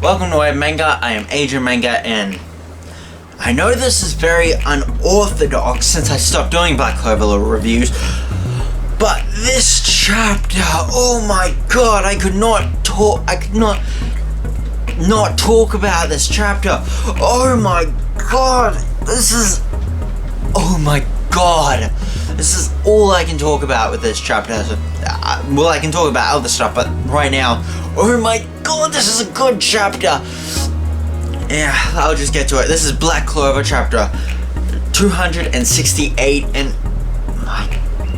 Welcome to Web Manga. I am Adrian Manga, and I know this is very unorthodox since I stopped doing Black Clover reviews, but this chapter, oh my god, I could not talk about this chapter. Oh my god, this is all I can talk about with this chapter. Well, I can talk about other stuff, but right now, oh my god, this is a good chapter. Yeah, I'll just get to it. This is Black Clover chapter 268, and my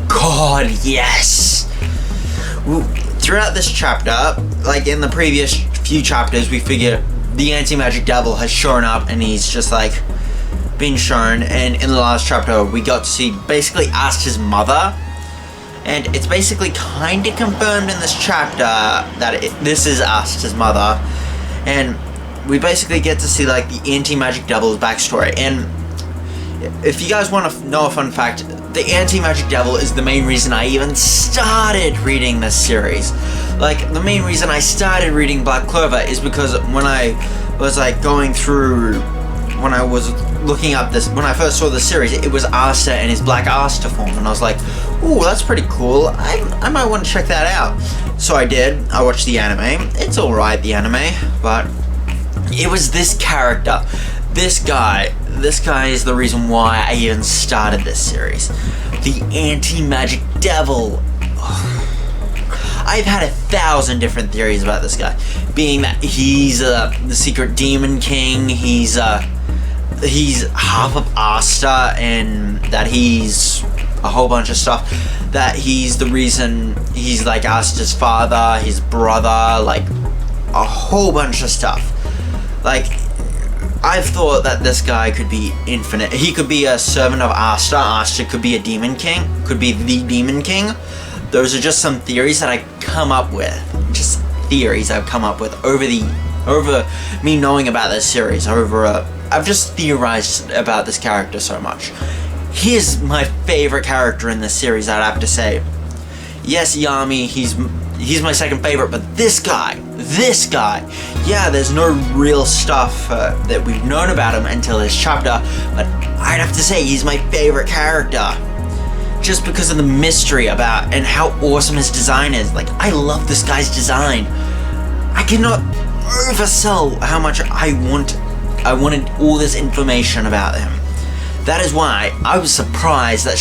god, yes. Throughout this chapter, like in the previous few chapters, we figure the anti-magic devil has shown up, and he's just like been shown, and in the last chapter we got to see basically Asta's mother, and it's basically kind of confirmed in this chapter that this is Asta's mother, and we basically get to see like the anti-magic devil's backstory. And if you guys want to know a fun fact, the anti-magic devil is the main reason I even started reading this series. Like, the main reason I started reading Black Clover is because when I was like going through, when I was looking up this, when I first saw the series, it was Asta and his Black Asta form, and I was like, ooh, that's pretty cool, I might want to check that out. So I did. I watched the anime. It's alright, the anime, but it was this character, this guy is the reason why I even started this series. The anti-magic devil. I've had 1,000 different theories about this guy, being that he's the secret demon king, he's half of Asta, and that he's a whole bunch of stuff, that he's the reason he's like Asta's father, his brother, like a whole bunch of stuff. Like, I've thought that this guy could be infinite. He could be a servant of Asta. Asta could be a demon king, could be the demon king. Those are just some theories that I come up with. Just theories I've come up with over me knowing about this series. I've just theorized about this character so much. He is my favorite character in this series, I'd have to say. Yes, Yami, he's my second favorite, but this guy, yeah, there's no real stuff that we've known about him until this chapter, but I'd have to say he's my favorite character. Just because of the mystery about and how awesome his design is. Like, I love this guy's design. I cannot oversell how much I wanted all this information about him. That is why I was surprised that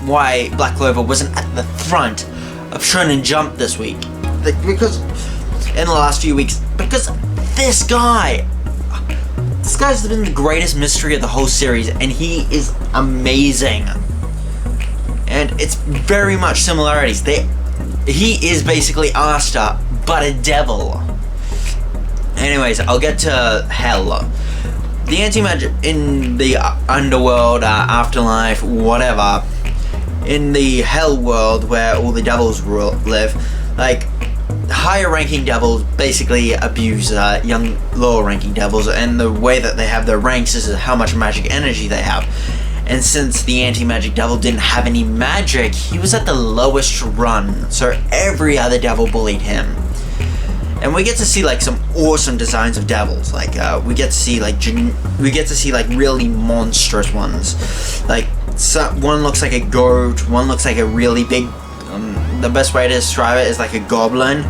why Black Clover wasn't at the front of Shonen Jump this week. Because in the last few weeks, because this guy's been the greatest mystery of the whole series, and he is amazing. And it's very much similarities. He is basically Asta, but a devil. Anyways, I'll get to Hell. The anti-magic in the underworld, afterlife, whatever, in the Hell world where all the devils live, like, higher ranking devils basically abuse young lower ranking devils, and the way that they have their ranks is how much magic energy they have. And since the anti-magic devil didn't have any magic, he was at the lowest run, so every other devil bullied him. And we get to see like some awesome designs of devils. Like we get to see like really monstrous ones. Like one looks like a goat, one looks like a really big. The best way to describe it is like a goblin.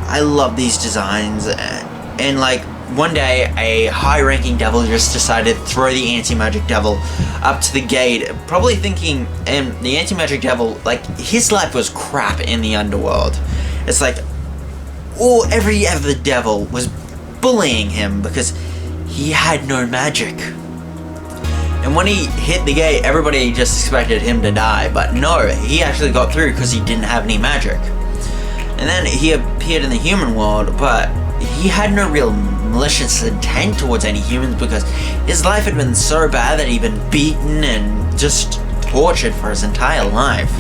I love these designs, and like one day a high-ranking devil just decided to throw the anti-magic devil up to the gate, probably thinking, and the anti-magic devil, like, his life was crap in the underworld. It's like every other devil was bullying him because he had no magic. And when he hit the gate, everybody just expected him to die, but no, he actually got through because he didn't have any magic. And then he appeared in the human world, but he had no real malicious intent towards any humans because his life had been so bad that he'd been beaten and just tortured for his entire life.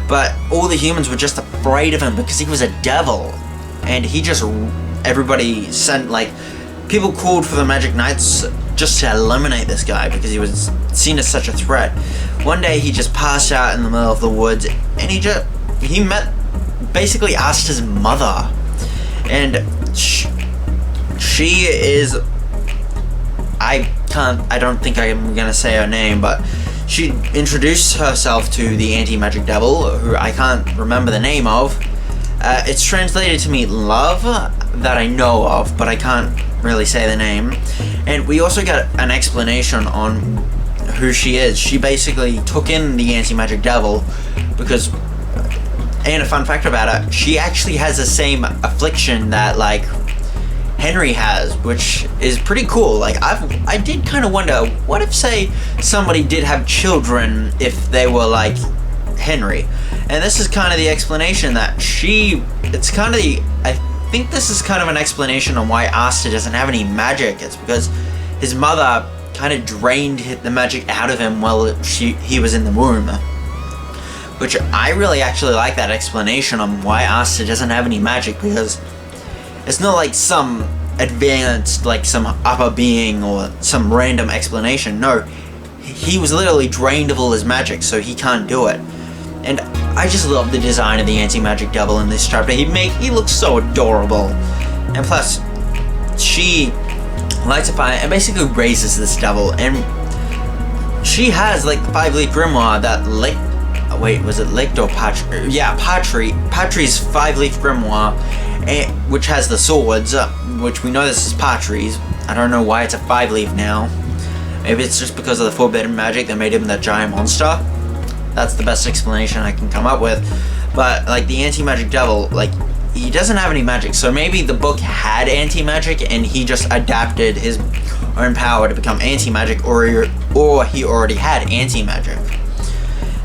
But all the humans were just afraid of him because he was a devil. And everybody sent, like, people called for the Magic Knights just to eliminate this guy because he was seen as such a threat. One day he just passed out in the middle of the woods, and he basically asked his mother, and She is, I don't think I'm gonna say her name, but she introduced herself to the anti-magic devil, who I can't remember the name of. It's translated to mean love, that I know of, but I can't really say the name. And we also get an explanation on who she is. She basically took in the anti-magic devil because, and a fun fact about her, she actually has the same affliction that, like, Henry has, which is pretty cool. Like, I did kind of wonder, what if, say, somebody did have children if they were like Henry? And this is kind of the explanation that I think this is kind of an explanation on why Asta doesn't have any magic. It's because his mother kind of drained the magic out of him while he was in the womb. Which I really actually like that explanation on why Asta doesn't have any magic, because it's not like some advanced, like some upper being or some random explanation. No, he was literally drained of all his magic, so he can't do it. And I just love the design of the anti-magic devil in this chapter. He looks so adorable. And plus, she lights a fire and basically raises this devil. And she has, like, the 5-leaf grimoire that was it Licked or Patry? Yeah, Patry's 5-leaf grimoire, which has the swords, which we know this is Patry's. I don't know why it's a 5-leaf now. Maybe it's just because of the forbidden magic that made him that giant monster. That's the best explanation I can come up with. But, like, the anti-magic devil, like, he doesn't have any magic, so maybe the book had anti-magic and he just adapted his own power to become anti-magic, or he already had anti-magic.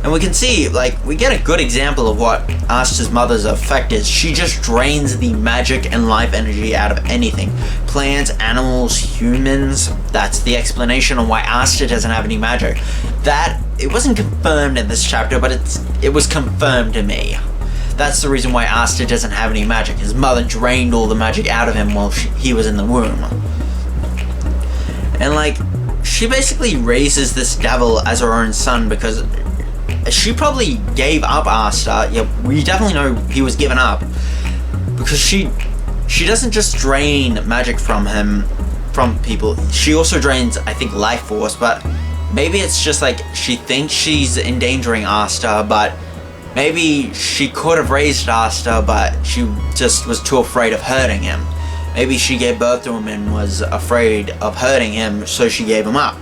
And we can see, like, we get a good example of what Asta's mother's effect is. She just drains the magic and life energy out of anything. Plants, animals, humans. That's the explanation on why Asta doesn't have any magic. It wasn't confirmed in this chapter, but it was confirmed to me. That's the reason why Asta doesn't have any magic. His mother drained all the magic out of him while he was in the womb. And, like, she basically raises this devil as her own son because she probably gave up Asta. Yeah, we definitely know he was given up, because she doesn't just drain magic from people. She also drains, I think, life force, but maybe it's just like she thinks she's endangering Asta, but maybe she could have raised Asta, but she just was too afraid of hurting him. Maybe she gave birth to him and was afraid of hurting him, so she gave him up.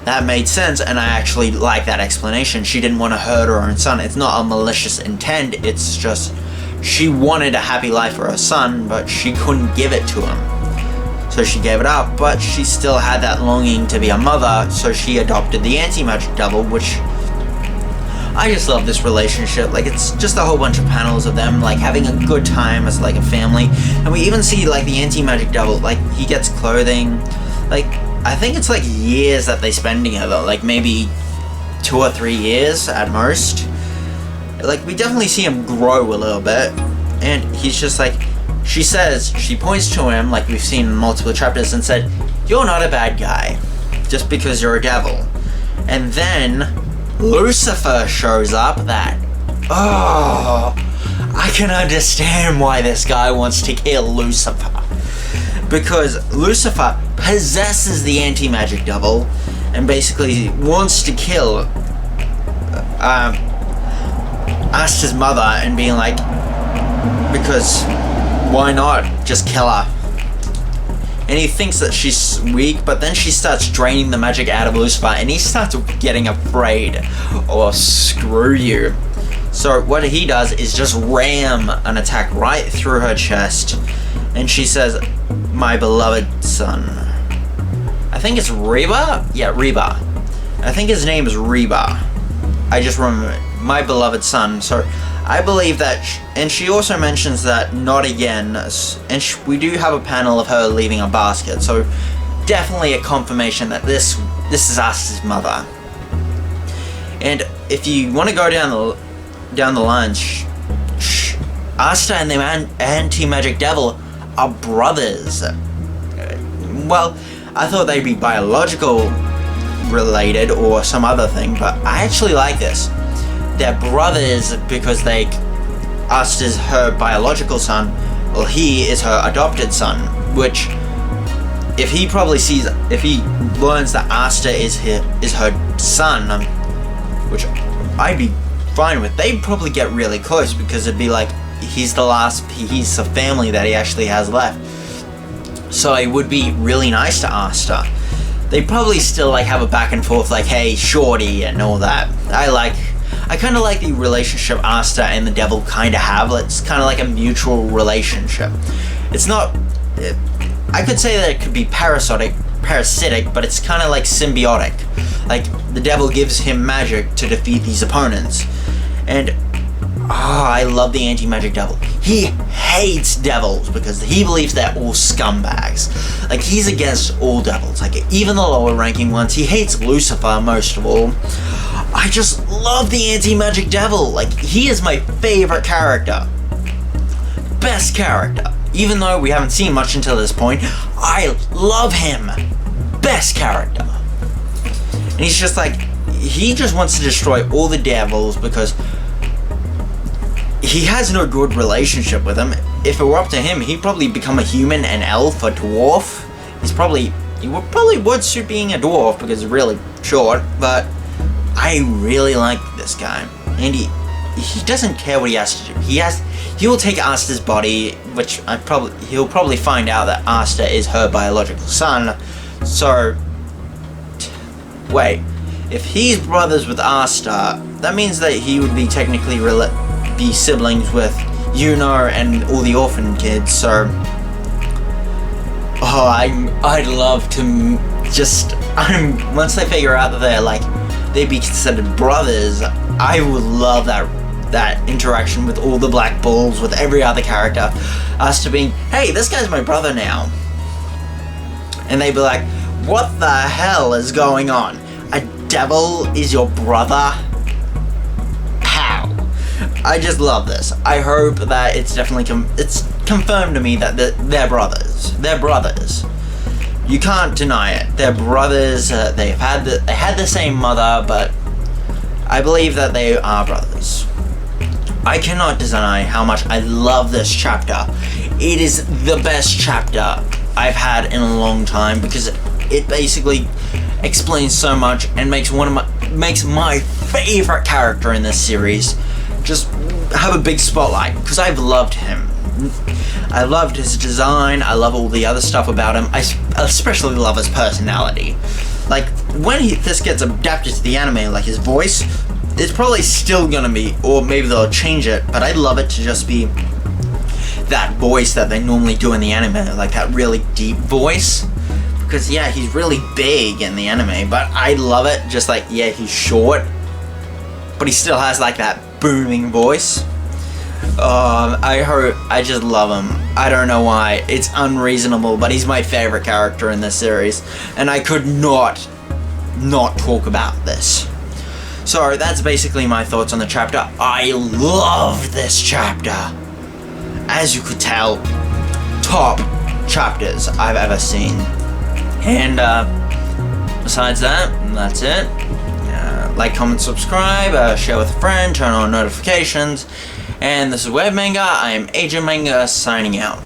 That made sense, and I actually like that explanation. She didn't want to hurt her own son. It's not a malicious intent, it's just she wanted a happy life for her son, but she couldn't give it to him. So she gave it up, but she still had that longing to be a mother, so she adopted the anti-magic devil, which I just love this relationship. Like, it's just a whole bunch of panels of them, like, having a good time as, like, a family. And we even see, like, the anti-magic devil, like, he gets clothing. Like, I think it's, like, years that they spend together. Like, maybe 2 or 3 years at most. Like, we definitely see him grow a little bit. And he's just, like, she points to him, like we've seen in multiple chapters, and said, "You're not a bad guy, just because you're a devil." And then Lucifer shows up. I can understand why this guy wants to kill Lucifer, because Lucifer possesses the anti-magic devil and basically wants to kill Asta's mother, and being like, because why not just kill her? And he thinks that she's weak, but then she starts draining the magic out of Lucifer, and he starts getting afraid. Oh, screw you. So what he does is just ram an attack right through her chest, and she says, "My beloved son." I think it's Reba? Yeah, Reba. I think his name is Reba. I just remember it. My beloved son. So I believe that, and she also mentions that not again, and we do have a panel of her leaving a basket, so definitely a confirmation that this is Asta's mother. And if you want to go down the line, Asta and the anti-magic devil are brothers. Well, I thought they'd be biological related or some other thing, but I actually like this. They're brothers because Asta's her biological son, well, he is her adopted son, which if he learns that Asta is her son, which I'd be fine with, they'd probably get really close, because it'd be like he's the family that he actually has left. So it would be really nice to Asta. They probably still like have a back and forth, like, hey, shorty, and all that. I kind of like the relationship Asta and the devil kind of have. It's kind of like a mutual relationship. It's not, I could say that it could be parasitic, but it's kind of like symbiotic. Like, the devil gives him magic to defeat these opponents. And I love the anti-magic devil. He hates devils because he believes they're all scumbags. Like, he's against all devils, like even the lower ranking ones. He hates Lucifer most of all. I just love the anti-magic devil. Like, he is my favorite character. Best character. Even though we haven't seen much until this point, I love him. Best character. And he's just like, he just wants to destroy all the devils because he has no good relationship with them. If it were up to him, he'd probably become a human, an elf, a dwarf. He would suit being a dwarf because he's really short, but I really like this guy. And he doesn't care what he has to do. He will take Asta's body, which he'll probably find out that Asta is her biological son. So, wait, if he's brothers with Asta, that means that he would be technically be siblings with Yuno and all the orphan kids. So, I'd love to once they figure out that they'd be considered brothers, I would love that interaction with all the Black Bulls, with every other character, us to being, hey, this guy's my brother now. And they'd be like, what the hell is going on? A devil is your brother? How? I just love this. I hope that it's definitely it's confirmed to me that they're brothers. They're brothers. You can't deny it. They're brothers. They had the same mother, but I believe that they are brothers. I cannot deny how much I love this chapter. It is the best chapter I've had in a long time because it basically explains so much and makes my favorite character in this series just have a big spotlight because I've loved him. I loved his design. I love all the other stuff about him. I especially love his personality. Like, when this gets adapted to the anime, like his voice, it's probably still gonna be, or maybe they'll change it, but I'd love it to just be that voice that they normally do in the anime, like that really deep voice. Because, yeah, he's really big in the anime, but I love it just like, yeah, he's short, but he still has like that booming voice. I just love him. I don't know why. It's unreasonable, but he's my favorite character in this series, and I could not talk about this. So that's basically my thoughts on the chapter. I love this chapter. As you could tell, top chapters I've ever seen. And besides that, that's it. Like, comment, subscribe, share with a friend, turn on notifications. And this is Web Manga. I am Agent Manga signing out.